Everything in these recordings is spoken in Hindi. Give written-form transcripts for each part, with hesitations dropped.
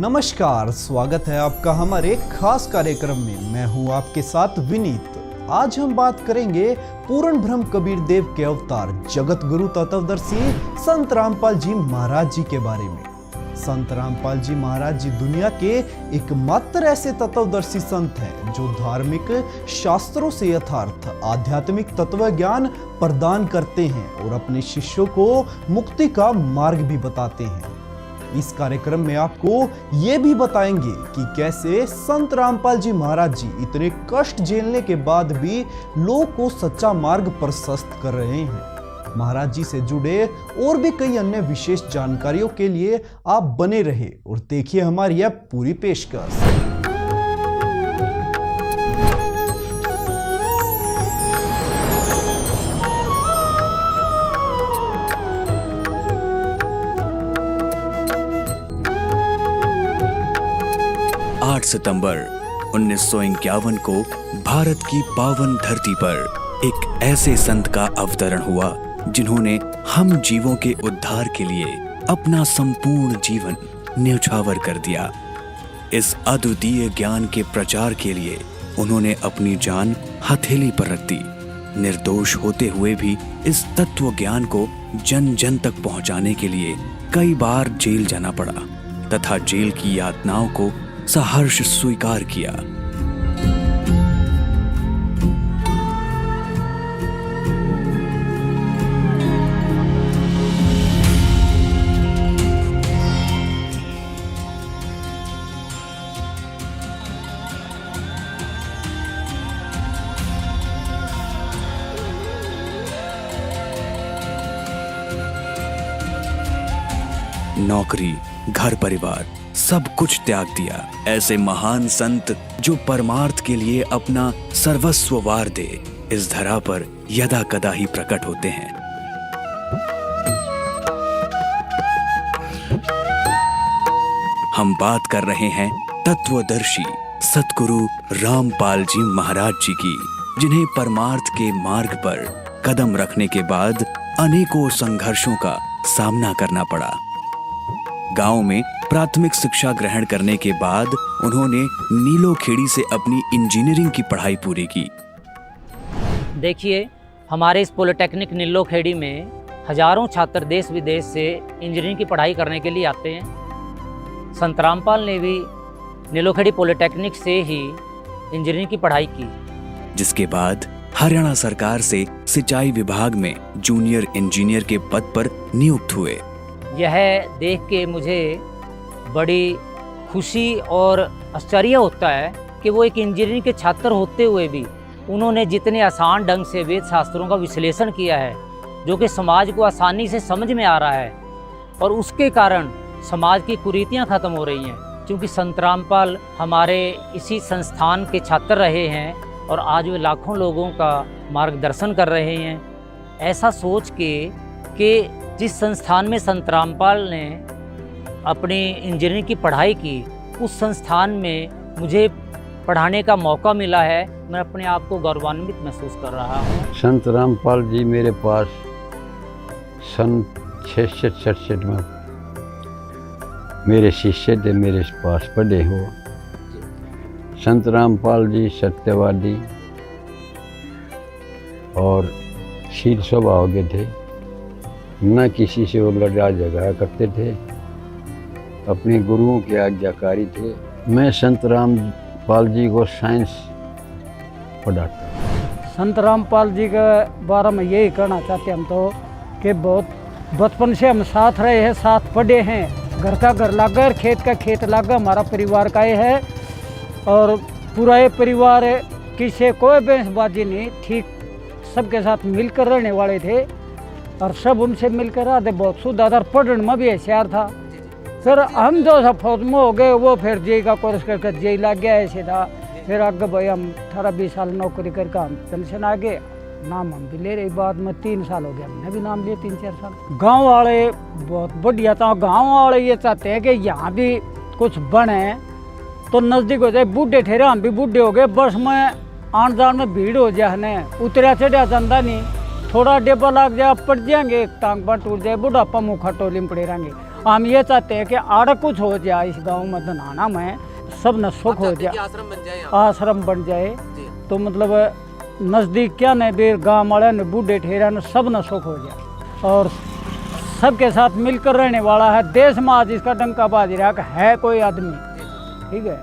नमस्कार, स्वागत है आपका हमारे खास कार्यक्रम में। मैं हूं आपके साथ विनीत। आज हम बात करेंगे पूर्ण ब्रह्म कबीर देव के अवतार जगत गुरु तत्वदर्शी संत रामपाल जी महाराज जी के बारे में। संत रामपाल जी महाराज जी दुनिया के एकमात्र ऐसे तत्वदर्शी संत हैं जो धार्मिक शास्त्रों से यथार्थ आध्यात्मिक तत्व ज्ञान प्रदान करते हैं और अपने शिष्यों को मुक्ति का मार्ग भी बताते हैं। इस कार्यक्रम में आपको ये भी बताएंगे कि कैसे संत रामपाल जी महाराज जी इतने कष्ट झेलने के बाद भी लोगों को सच्चा मार्ग प्रशस्त कर रहे हैं। महाराज जी से जुड़े और भी कई अन्य विशेष जानकारियों के लिए आप बने रहे और देखिए हमारी यह पूरी पेशकश। 8 सितंबर 1951 को भारत की पावन धरती पर एक ऐसे संत का अवतरण हुआ जिन्होंने हम जीवों के उद्धार के लिए अपना संपूर्ण जीवन न्यौछावर कर दिया। इस अद्वितीय ज्ञान के प्रचार के लिए उन्होंने अपनी जान हथेली पर रख दी। निर्दोष होते हुए भी इस तत्व ज्ञान को जन जन तक पहुंचाने के लिए कई बार जेल जाना पड़ा तथा जेल की यातनाओं को सहर्ष स्वीकार किया। नौकरी, घर परिवार सब कुछ त्याग दिया। ऐसे महान संत जो परमार्थ के लिए अपना सर्वस्व वार दे इस धरा पर यदा कदा ही प्रकट होते हैं। हम बात कर रहे हैं तत्वदर्शी सतगुरु रामपाल जी महाराज जी की, जिन्हें परमार्थ के मार्ग पर कदम रखने के बाद अनेकों संघर्षों का सामना करना पड़ा। गांव में प्राथमिक शिक्षा ग्रहण करने के बाद उन्होंने नीलोखेड़ी से अपनी इंजीनियरिंग की पढ़ाई पूरी की। देखिए, हमारे इस पॉलिटेक्निक नीलोखेड़ी में हजारों छात्र देश विदेश से इंजीनियरिंग की पढ़ाई करने के लिए आते हैं। संत रामपाल ने भी नीलोखेड़ी पॉलिटेक्निक से ही इंजीनियरिंग की पढ़ाई की, जिसके बाद हरियाणा सरकार से सिंचाई विभाग में जूनियर इंजीनियर के पद पर नियुक्त हुए। यह देख के मुझे बड़ी खुशी और आश्चर्य होता है कि वो एक इंजीनियरिंग के छात्र होते हुए भी उन्होंने जितने आसान ढंग से वेद शास्त्रों का विश्लेषण किया है जो कि समाज को आसानी से समझ में आ रहा है, और उसके कारण समाज की कुरीतियां खत्म हो रही हैं। क्योंकि संत रामपाल हमारे इसी संस्थान के छात्र रहे हैं और आज वे लाखों लोगों का मार्गदर्शन कर रहे हैं। ऐसा सोच के कि जिस संस्थान में संत रामपाल ने अपनी इंजीनियरिंग की पढ़ाई की, उस संस्थान में मुझे पढ़ाने का मौका मिला है, मैं अपने आप को गौरवान्वित महसूस कर रहा हूँ। संत रामपाल जी मेरे पास सन 66-67 में मेरे शिष्य थे, मेरे पास पढ़े हो। संत रामपाल जी सत्यवादी और शील स्वभाव के थे, न किसी से वो लड़ा झगड़ा करते थे, अपने गुरुओं के आज्ञाकारी थे। मैं संत रामपाल जी को साइंस पढ़ाता। संत रामपाल जी के बारे में यही कहना चाहते हम तो कि बहुत बचपन से हम साथ रहे हैं, साथ पढ़े हैं। घर का घर लागा और खेत का खेत लागा, हमारा परिवार का ये है। और पूरा ये परिवार किसी कोई बहसबाजी नहीं, ठीक सबके साथ मिलकर रहने वाले थे और सब उनसे मिलकर आते। बहुत सुधार पढ़ने में भी होशियार था। फिर हम जो सा फौज में हो गए, वो फिर जेई का कोर्स करके जेई लग गया, ऐसे था। फिर आगे भाई हम 18-20 साल नौकरी करके हम पेंशन आ गए, नाम हम भी ले रहे। बाद में 3 साल हो गया, हमने भी नाम लिया 3-4 साल। गांव वाले बहुत बढ़िया था। गांव वाले ये चाहते हैं कि यहाँ भी कुछ बने तो नज़दीक हो जाए। बूढ़े ठहरे, हम भी बूढ़े हो गए, बस में आन जान में भीड़ हो जाए, ने उतरा चढ़िया चंदा नहीं, थोड़ा डेबा लग जाए पड़ जाएंगे, एक टांग पर टूट जाए, बुढ़ापा मुँह खटोली में पड़े रहेंगे। हम ये चाहते हैं कि आड़ कुछ हो जाए इस गांव में धनाना में, सब न सुख हो जाए, आश्रम बन जाए यहाँ आश्रम बन जाए। जी। तो मतलब नज़दीक क्या न बेर गाँव वाले न बूढ़े ठेरा न सब न सुख हो जाए और सबके साथ मिलकर रहने वाला है। देश में आज इसका डंका बाज रहा है कोई आदमी, ठीक है,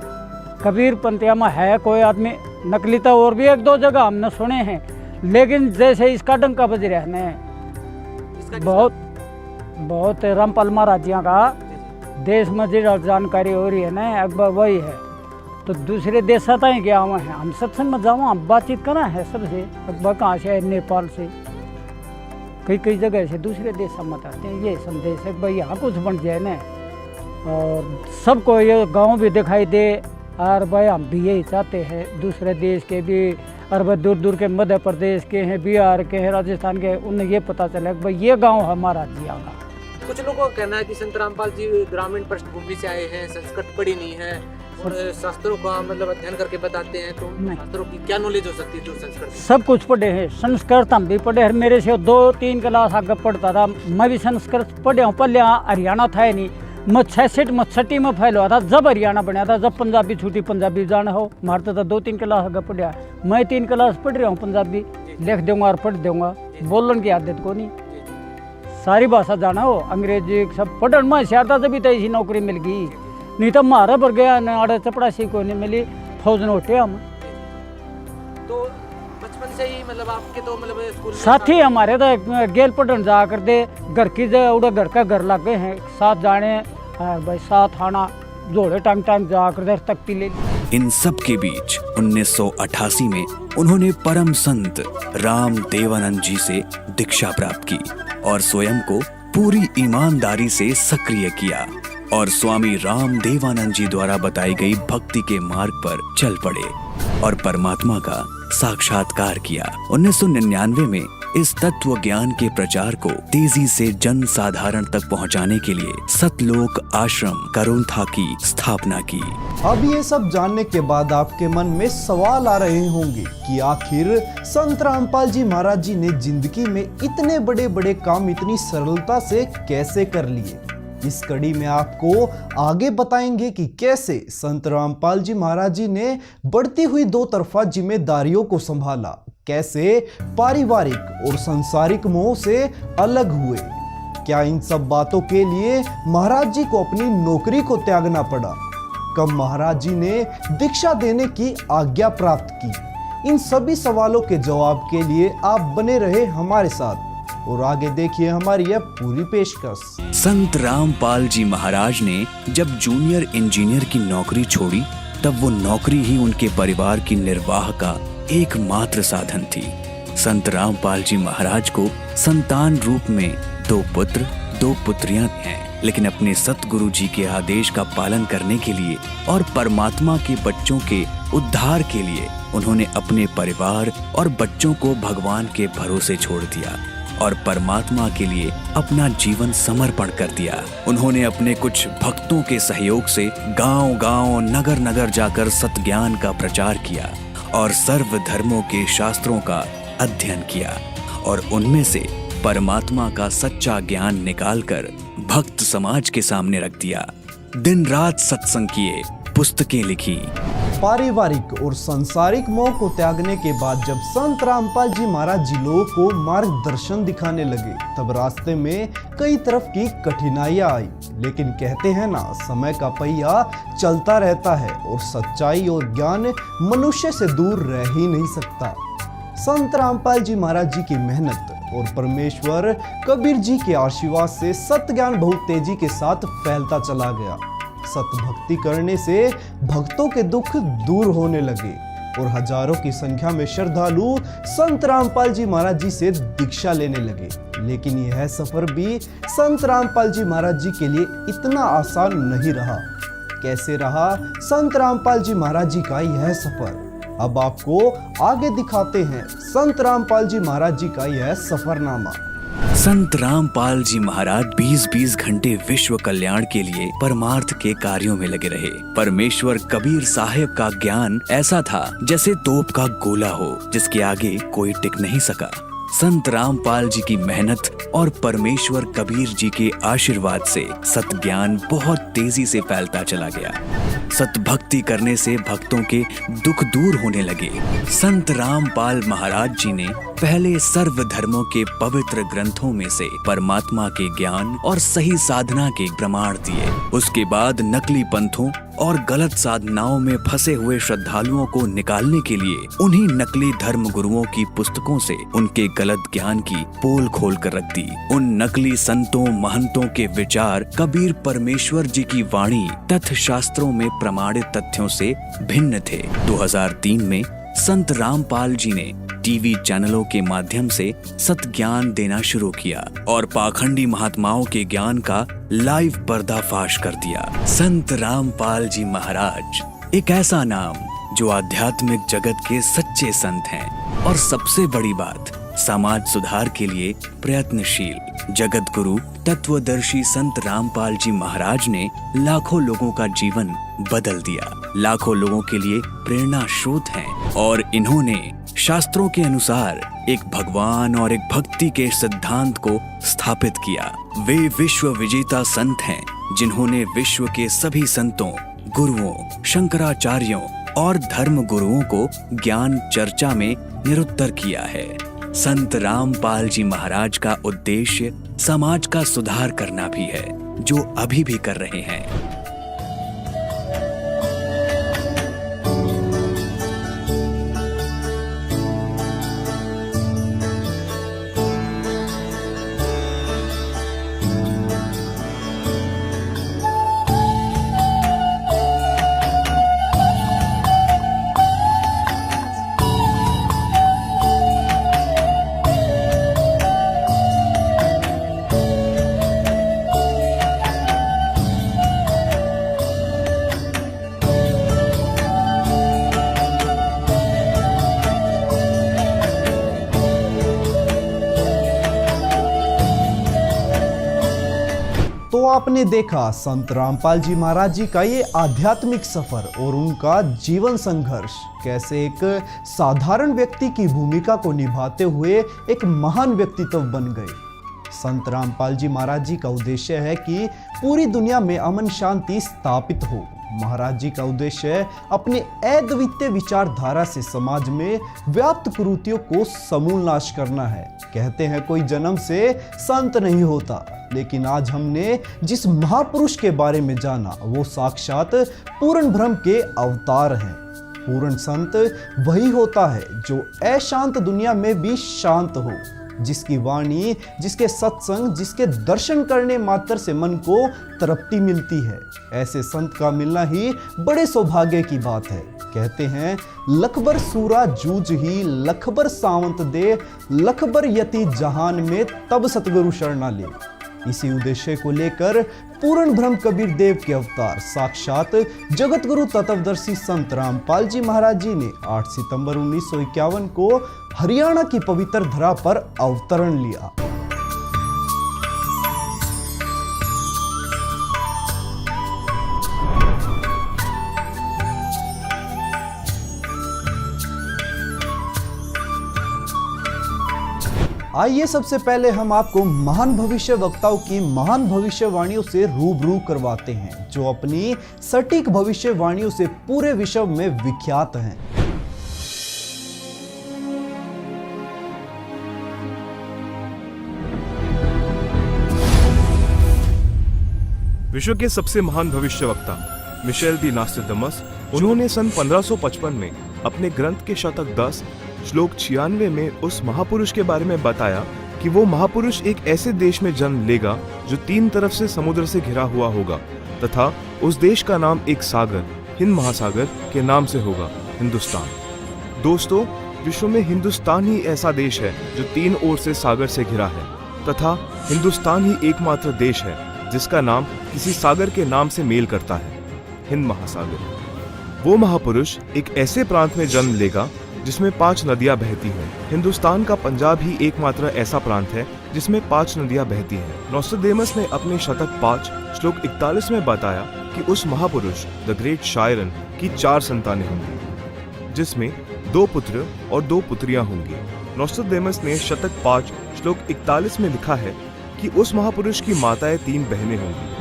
कबीर पंथिया में है कोई आदमी, नकलीता और भी एक दो जगह हमने सुने हैं, लेकिन जैसे इसका डंका बज रहा है बहुत बहुत रामपाल महाराजिया का देश में जो जानकारी हो रही है ना अकबर वही है। तो दूसरे देश आता ही गया हुआ है, हम सत्संग में जाओ, हम बातचीत करना है सबसे। अकबर कहाँ से है? नेपाल से, कई कई जगह से दूसरे देश में आते हैं। ये संदेश है भाई यहाँ कुछ बन जाए ना और सबको ये गांव भी दिखाई दे। और भाई हम भी यही चाहते हैं, दूसरे देश के भी और भाई दूर दूर के मध्य प्रदेश के हैं, बिहार के हैं, राजस्थान के, उन्हें ये पता चला कि भाई ये गांव हमारा जिया का। कुछ लोगों का कहना है कि संत रामपाल जी ग्रामीण पृष्ठभूमि से आए हैं, संस्कृत पढ़ी नहीं है और शास्त्रों का मतलब अध्ययन करके बताते हैं, तो नहीं। शास्त्रों की क्या नॉलेज हो सकती है जो संस्कृत? सब कुछ पढ़े हैं, संस्कृत हम भी पढ़े हैं। मेरे से 2-3 क्लास आगे पढ़ता था, मैं भी संस्कृत पढ़े हूँ। पहले हरियाणा था ही नहीं, मैं 66 में फैल हुआ था जब हरियाणा बना था, जब पंजाबी छूटी, पंजाबी जाना हो मारता था। 2-3 क्लास आगे पढ़ा, मैं 3 क्लास पढ़ रहा हूँ पंजाबी, लिख दूंगा और पढ़ दूंगा, बोलने की आदत को नहीं, सारी भाषा जाना हो, अंग्रेजी सब पढ़न में होशियार था, तभी तो ऐसी नौकरी मिल गई, नहीं तो मारा पर गया न आड़े चपड़ासी को नहीं मिली, फौज में उठे हम। तो बचपन से ही मतलब आपके तो मतलब स्कूल में साथी हमारे तो गेल पढ़न जा कर दे, घर की उड़ा घर का घर लग गए हैं, साथ जाने भाई साथ आना, जोड़े टांग टांग जा कर दे तख्ती ले ली। इन सब के बीच 1988 में उन्होंने परम संत राम देवानंद जी से दीक्षा प्राप्त की और स्वयं को पूरी ईमानदारी से सक्रिय किया और स्वामी राम देवानंद जी द्वारा बताई गई भक्ति के मार्ग पर चल पड़े और परमात्मा का साक्षात्कार किया। 1999 में इस तत्व ज्ञान के प्रचार को तेजी से जन साधारण तक पहुंचाने के लिए सतलोक आश्रम करोंथा की स्थापना की। अब ये सब जानने के बाद आपके मन में सवाल आ रहे होंगे कि आखिर संत रामपाल जी महाराज जी ने जिंदगी में इतने बड़े बड़े काम इतनी सरलता से कैसे कर लिए। इस कड़ी में आपको आगे बताएंगे कि कैसे संत रामपाल जी महाराज जी ने बढ़ती हुई 2 तरफा जिम्मेदारियों को संभाला, कैसे पारिवारिक और सांसारिक मोह से अलग हुए, क्या इन सब बातों के लिए महाराज जी को अपनी नौकरी को त्यागना पड़ा, कब महाराज जी ने दीक्षा देने की आज्ञा प्राप्त की। इन सभी सवालों के जवाब के लिए आप बने रहे हमारे साथ और आगे देखिए हमारी यह पूरी पेशकश। संत रामपाल जी महाराज ने जब जूनियर इंजीनियर की नौकरी छोड़ी तब वो नौकरी ही उनके परिवार की निर्वाह का एकमात्र साधन थी। संत रामपाल जी महाराज को संतान रूप में 2 पुत्र 2 पुत्रियां हैं, लेकिन अपने सतगुरु जी के आदेश का पालन करने के लिए और परमात्मा के बच्चों के उद्धार के लिए उन्होंने अपने परिवार और बच्चों को भगवान के भरोसे छोड़ दिया और परमात्मा के लिए अपना जीवन समर्पण कर दिया। उन्होंने अपने कुछ भक्तों के सहयोग से गांव-गांव, नगर-नगर जाकर सतज्ञान का प्रचार किया और सर्व धर्मों के शास्त्रों का अध्ययन किया और उनमें से परमात्मा का सच्चा ज्ञान निकालकर भक्त समाज के सामने रख दिया। दिन रात सत्संग किए, पुस्तकें लिखी। पारिवारिक और सांसारिक मोह को त्यागने के बाद जब संत रामपाल जी महाराज जी लोगों को मार्गदर्शन दिखाने लगे तब रास्ते में कई तरफ की कठिनाइयां आई, लेकिन कहते हैं ना, समय का पहिया चलता रहता है और सच्चाई और ज्ञान मनुष्य से दूर रह ही नहीं सकता। संत रामपाल जी महाराज जी की मेहनत और परमेश्वर कबीर जी के आशीर्वाद से सत्य ज्ञान बहुत तेजी के साथ फैलता चला गया। सतभक्ति करने से भक्तों के दुख दूर होने लगे और हजारों की संख्या में श्रद्धालु संत रामपाल जी महाराज जी से दीक्षा लेने लगे। लेकिन यह सफर भी संत रामपाल जी महाराज जी के लिए इतना आसान नहीं रहा। कैसे रहा संत रामपाल जी महाराज जी का यह सफर, अब आपको आगे दिखाते हैं संत रामपाल जी महाराज जी का यह सफरनामा। संत रामपाल जी महाराज 20-20 घंटे विश्व कल्याण के लिए परमार्थ के कार्यों में लगे रहे। परमेश्वर कबीर साहिब का ज्ञान ऐसा था जैसे तोप का गोला हो जिसके आगे कोई टिक नहीं सका। संत रामपाल जी की मेहनत और परमेश्वर कबीर जी के आशीर्वाद से सत ज्ञान बहुत तेजी से फैलता चला गया। सत भक्ति करने से भक्तों के दुख दूर होने लगे। संत रामपाल महाराज जी ने पहले सर्व धर्मों के पवित्र ग्रंथों में से परमात्मा के ज्ञान और सही साधना के प्रमाण दिए। उसके बाद नकली पंथों और गलत साधनाओं में फंसे हुए श्रद्धालुओं को निकालने के लिए उन्हीं नकली धर्म गुरुओं की पुस्तकों से उनके गलत ज्ञान की पोल खोल कर रख दी। उन नकली संतों महंतों के विचार कबीर परमेश्वर जी की वाणी तथा शास्त्रों में प्रमाणित तथ्यों से भिन्न थे। 2003 में संत रामपाल जी ने टीवी चैनलों के माध्यम से सत ज्ञान देना शुरू किया और पाखंडी महात्माओं के ज्ञान का लाइव पर्दाफाश कर दिया। संत रामपाल जी महाराज एक ऐसा नाम जो आध्यात्मिक जगत के सच्चे संत हैं और सबसे बड़ी बात समाज सुधार के लिए प्रयत्नशील जगत गुरु तत्वदर्शी संत रामपाल जी महाराज ने लाखों लोगों का जीवन बदल दिया। लाखों लोगों के लिए प्रेरणा स्रोत हैं और इन्होंने शास्त्रों के अनुसार एक भगवान और एक भक्ति के सिद्धांत को स्थापित किया। वे विश्व विजेता संत हैं जिन्होंने विश्व के सभी संतों, गुरुओं, शंकराचार्यों और धर्म गुरुओं को ज्ञान चर्चा में निरुत्तर किया है। संत रामपाल जी महाराज का उद्देश्य समाज का सुधार करना भी है, जो अभी भी कर रहे हैं। तो आपने देखा संत रामपाल जी महाराज जी का ये आध्यात्मिक सफर और उनका जीवन संघर्ष कैसे एक साधारण व्यक्ति की भूमिका को निभाते हुए एक महान व्यक्तित्व बन गए। संत रामपाल जी महाराज जी का उद्देश्य है कि पूरी दुनिया में अमन शांति स्थापित हो। महाराज जी का उद्देश्य अपने अद्वितीय विचारधारा से समाज में व्याप्त कुरीतियों को समूल नाश करना है। कहते हैं कोई जन्म से संत नहीं होता, लेकिन आज हमने जिस महापुरुष के बारे में जाना वो साक्षात पूर्ण ब्रह्म के अवतार हैं। पूर्ण संत वही होता है जो अशांत दुनिया में भी शांत हो, जिसकी वाणी, जिसके सत्संग, जिसके दर्शन करने मात्र से मन को तृप्ति मिलती है। ऐसे संत का मिलना ही बड़े सौभाग्य की बात है। कहते हैं लखबर सूरा जूझ ही लखबर सावंत दे, लखबर यति जहान में तब सतगुरु शरणा ले। इसी उद्देश्य को लेकर पूर्ण ब्रह्म कबीर देव के अवतार साक्षात जगत गुरु तत्वदर्शी संत रामपाल जी महाराज जी ने 8 सितंबर 1951 को हरियाणा की पवित्र धरा पर अवतरण लिया। आइए सबसे पहले हम आपको महान भविष्य वक्ताओं की महान भविष्यवाणियों से रूबरू करवाते हैं, जो अपनी सटीक भविष्यवाणियों से पूरे विश्व में विख्यात हैं। विश्व के सबसे महान भविष्यवक्ता मिशेल दी नॉस्ट्रेडमस, उन्होंने सन 1555 में अपने ग्रंथ के शतक 10 श्लोक 96 में उस महापुरुष के बारे में बताया कि वो महापुरुष एक ऐसे देश में जन्म लेगा जो 3 तरफ से समुद्र से घिरा हुआ होगा तथा उस देश का नाम एक सागर, हिंद महासागर के नाम से होगा, हिंदुस्तान। दोस्तों, विश्व में हिंदुस्तान ही ऐसा देश है जो 3 ओर से सागर से घिरा है तथा हिंदुस्तान ही एकमात्र देश है जिसका नाम किसी सागर के नाम से मेल करता है, हिंद महासागर। वो महापुरुष एक ऐसे प्रांत में जन्म लेगा जिसमें 5 नदियां बहती हैं। हिंदुस्तान का पंजाब ही एकमात्र ऐसा प्रांत है जिसमें 5 नदियां बहती हैं। नॉस्ट्रेडेमस ने अपने शतक 5 श्लोक 41 में बताया कि उस महापुरुष द ग्रेट शायरन की 4 संतानें होंगी, जिसमें 2 पुत्र और 2 पुत्रियां होंगी। नोस्ट्राडेमस ने शतक 5 श्लोक 41 में लिखा है कि उस महापुरुष की माताएं 3 बहनें होंगी।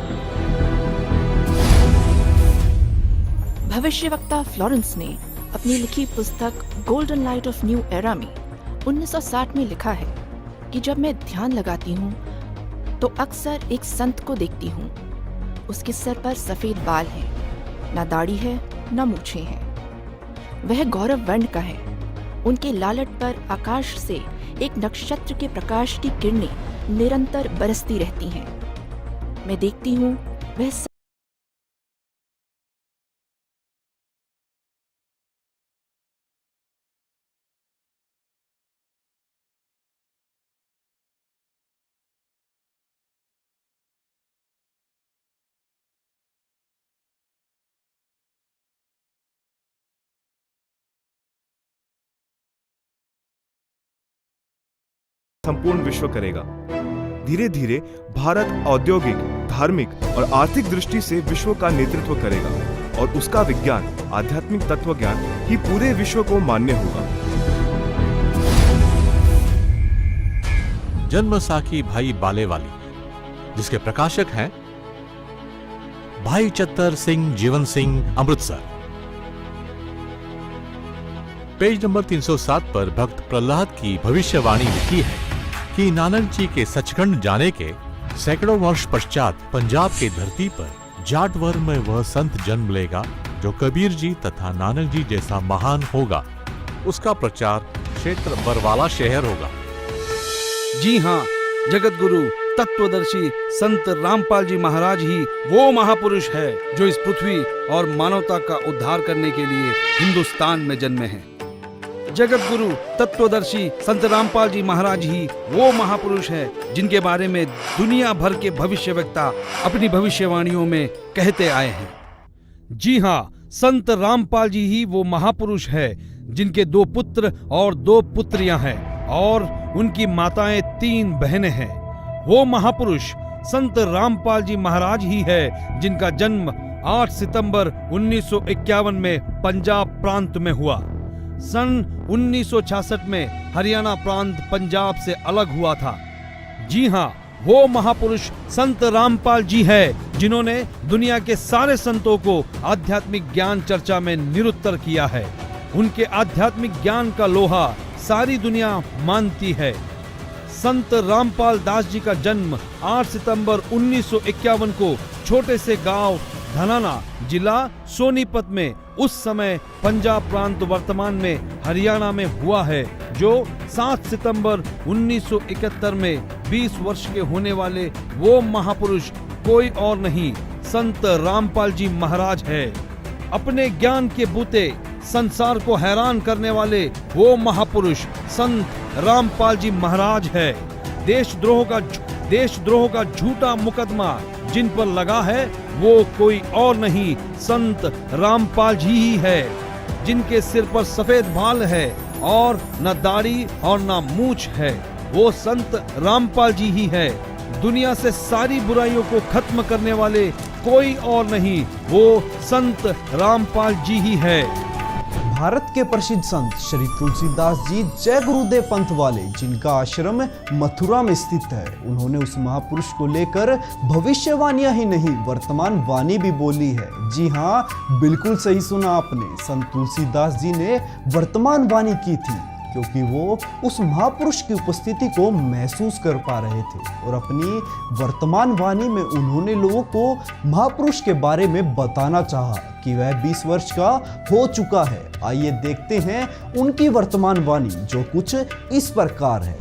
भविष्यवक्ता फ्लोरेंस ने अपनी लिखी पुस्तक golden light of new era में 1960 में लिखा है कि जब मैं ध्यान लगाती हूँ तो अक्सर एक संत को देखती हूँ। उसके सर पर सफेद बाल हैं, ना दाढ़ी है ना मूछें हैं। वह गौरव वर्ण का है। उनके लालट पर आकाश से एक नक्षत्र के प्रकाश की किरणें निरंतर बरसती रहती हैं। मैं देखती हूँ वह संपूर्ण विश्व करेगा। धीरे धीरे भारत औद्योगिक, धार्मिक और आर्थिक दृष्टि से विश्व का नेतृत्व करेगा और उसका विज्ञान, आध्यात्मिक तत्व ज्ञान ही पूरे विश्व को मान्य होगा। जन्म साखी भाई बालेवाली, जिसके प्रकाशक हैं भाई चत्तर सिंह जीवन सिंह, अमृतसर। पेज नंबर 307 पर भक्त प्रहलाद की भविष्यवाणी लिखी है कि नानक जी के सचखंड जाने के सैकड़ों वर्ष पश्चात पंजाब की धरती पर जाट वर्ग में वह संत जन्म लेगा जो कबीर जी तथा नानक जी जैसा महान होगा। उसका प्रचार क्षेत्र बरवाला शहर होगा। जी हाँ, जगत गुरु तत्वदर्शी संत रामपाल जी महाराज ही वो महापुरुष है जो इस पृथ्वी और मानवता का उद्धार करने के लिए हिंदुस्तान में जन्मे हैं। जगत गुरु तत्वदर्शी संत रामपाल जी महाराज ही वो महापुरुष है जिनके बारे में दुनिया भर के भविष्यवक्ता अपनी भविष्यवाणियों में कहते आए हैं। जी हाँ, संत रामपाल जी ही वो महापुरुष है जिनके 2 पुत्र और 2 पुत्रियां हैं और उनकी माताएं 3 बहनें हैं। वो महापुरुष संत रामपाल जी महाराज ही है जिनका जन्म 8 सितंबर 1951 में पंजाब प्रांत में हुआ। सन 1966 में हरियाणा प्रांत पंजाब से अलग हुआ था। जी हाँ, वो महापुरुष संत रामपाल जी है जिन्होंने दुनिया के सारे संतों को आध्यात्मिक ज्ञान चर्चा में निरुत्तर किया है। उनके आध्यात्मिक ज्ञान का लोहा सारी दुनिया मानती है। संत रामपाल दास जी का जन्म 8 सितंबर 1951 को छोटे से गांव धनाना, जिला सोनीपत में, उस समय पंजाब प्रांत वर्तमान में हरियाणा में हुआ है, जो 7 सितंबर 1971 में 20 वर्ष के होने वाले वो महापुरुष कोई और नहीं, संत रामपाल जी महाराज है। अपने ज्ञान के बूते संसार को हैरान करने वाले वो महापुरुष संत रामपाल जी महाराज है। देशद्रोह का झूठा मुकदमा जिन पर लगा है वो कोई और नहीं, संत रामपाल जी ही है। जिनके सिर पर सफेद बाल है और न दाढ़ी और न मूछ है, वो संत रामपाल जी ही है। दुनिया से सारी बुराइयों को खत्म करने वाले कोई और नहीं, वो संत रामपाल जी ही है। भारत के प्रसिद्ध संत श्री तुलसीदास जी जय गुरुदेव पंथ वाले, जिनका आश्रम मथुरा में स्थित है, उन्होंने उस महापुरुष को लेकर भविष्यवाणियां ही नहीं वर्तमान वाणी भी बोली है। जी हाँ, बिल्कुल सही सुना आपने, संत तुलसीदास जी ने वर्तमान वाणी की थी क्योंकि वो उस महापुरुष की उपस्थिति को महसूस कर पा रहे थे और अपनी वर्तमान वाणी में उन्होंने लोगों को महापुरुष के बारे में बताना चाहा कि वह 20 वर्ष का हो चुका है। आइए देखते हैं उनकी वर्तमान वाणी, जो कुछ इस प्रकार है।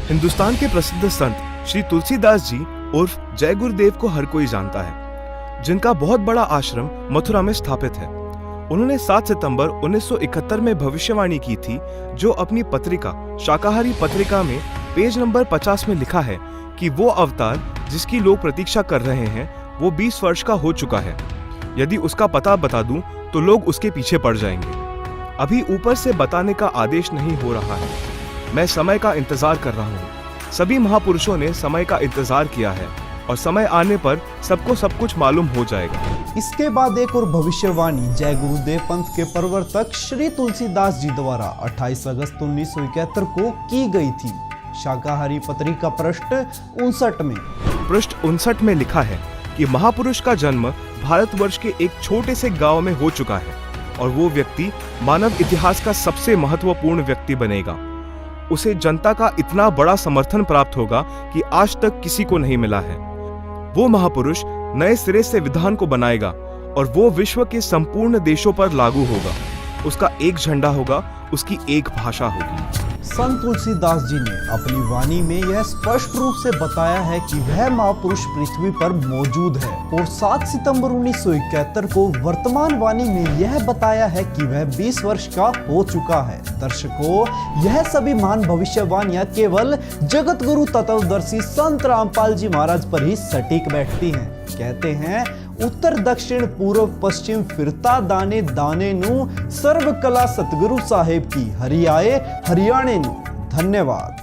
हिंदुस्तान के प्रसिद्ध संत श्री तुलसीदास जी उर्फ जय गुरुदेव को हर कोई जानता है, जिनका बहुत बड़ा आश्रम मथुरा में स्थापित है। उन्होंने 7 सितंबर 1971 में भविष्यवाणी की थी, जो अपनी पत्रिका शाकाहारी पत्रिका में पेज नंबर 50 में लिखा है कि वो अवतार जिसकी लोग प्रतीक्षा कर रहे हैं वो 20 वर्ष का हो चुका है। यदि उसका पता बता दूं तो लोग उसके पीछे पड़ जाएंगे। अभी ऊपर से बताने का आदेश नहीं हो रहा है, मैं समय का इंतजार कर रहा हूँ। सभी महापुरुषों ने समय का इंतजार किया है, और समय आने पर सबको सब कुछ मालूम हो जाएगा। इसके बाद एक और भविष्यवाणी जय गुरुदेव पंथ के प्रवर्तक श्री तुलसीदास जी द्वारा 28 अगस्त 1971 को की गई थी। शाकाहारी पत्रिका पृष्ठ 59 में। पृष्ठ 59 में लिखा है कि महापुरुष का जन्म भारतवर्ष के एक छोटे से गांव में हो चुका है और वो व्यक्ति मानव इतिहास का सबसे महत्वपूर्ण व्यक्ति बनेगा। उसे जनता का इतना बड़ा समर्थन प्राप्त होगा कि आज तक किसी को नहीं मिला है। वो महापुरुष नए सिरे से विधान को बनाएगा और वो विश्व के संपूर्ण देशों पर लागू होगा। उसका एक झंडा होगा, उसकी एक भाषा होगी। संत तुलसीदास जी ने अपनी वाणी में यह स्पष्ट रूप से बताया है कि वह महापुरुष पृथ्वी पर मौजूद है और 7 सितंबर 1971 को वर्तमान वाणी में यह बताया है कि वह 20 वर्ष का हो चुका है। दर्शकों, यह सभी महान भविष्यवाणियां केवल जगत गुरु तत्वदर्शी संत रामपाल जी महाराज पर ही सटीक बैठती हैं। कहते हैं, उत्तर दक्षिण पूर्व पश्चिम फिरता दाने दाने नु सर्व कला सतगुरु साहेब की हरि आए हरियाणे नु। धन्यवाद।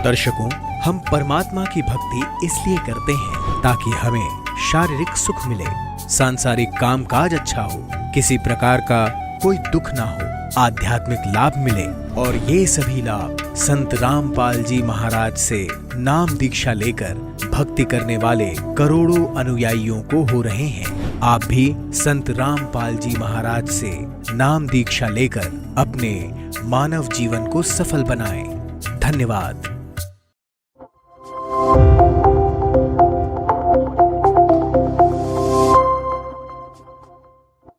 दर्शकों, हम परमात्मा की भक्ति इसलिए करते हैं ताकि हमें शारीरिक सुख मिले, सांसारिक कामकाज अच्छा हो, किसी प्रकार का कोई दुख ना हो, आध्यात्मिक लाभ मिले और ये सभी लाभ संत रामपाल जी महाराज से नाम दीक्षा लेकर भक्ति करने वाले करोड़ों अनुयायियों को हो रहे हैं। आप भी संत रामपाल जी महाराज से नाम दीक्षा लेकर अपने मानव जीवन को सफल बनाएं। धन्यवाद।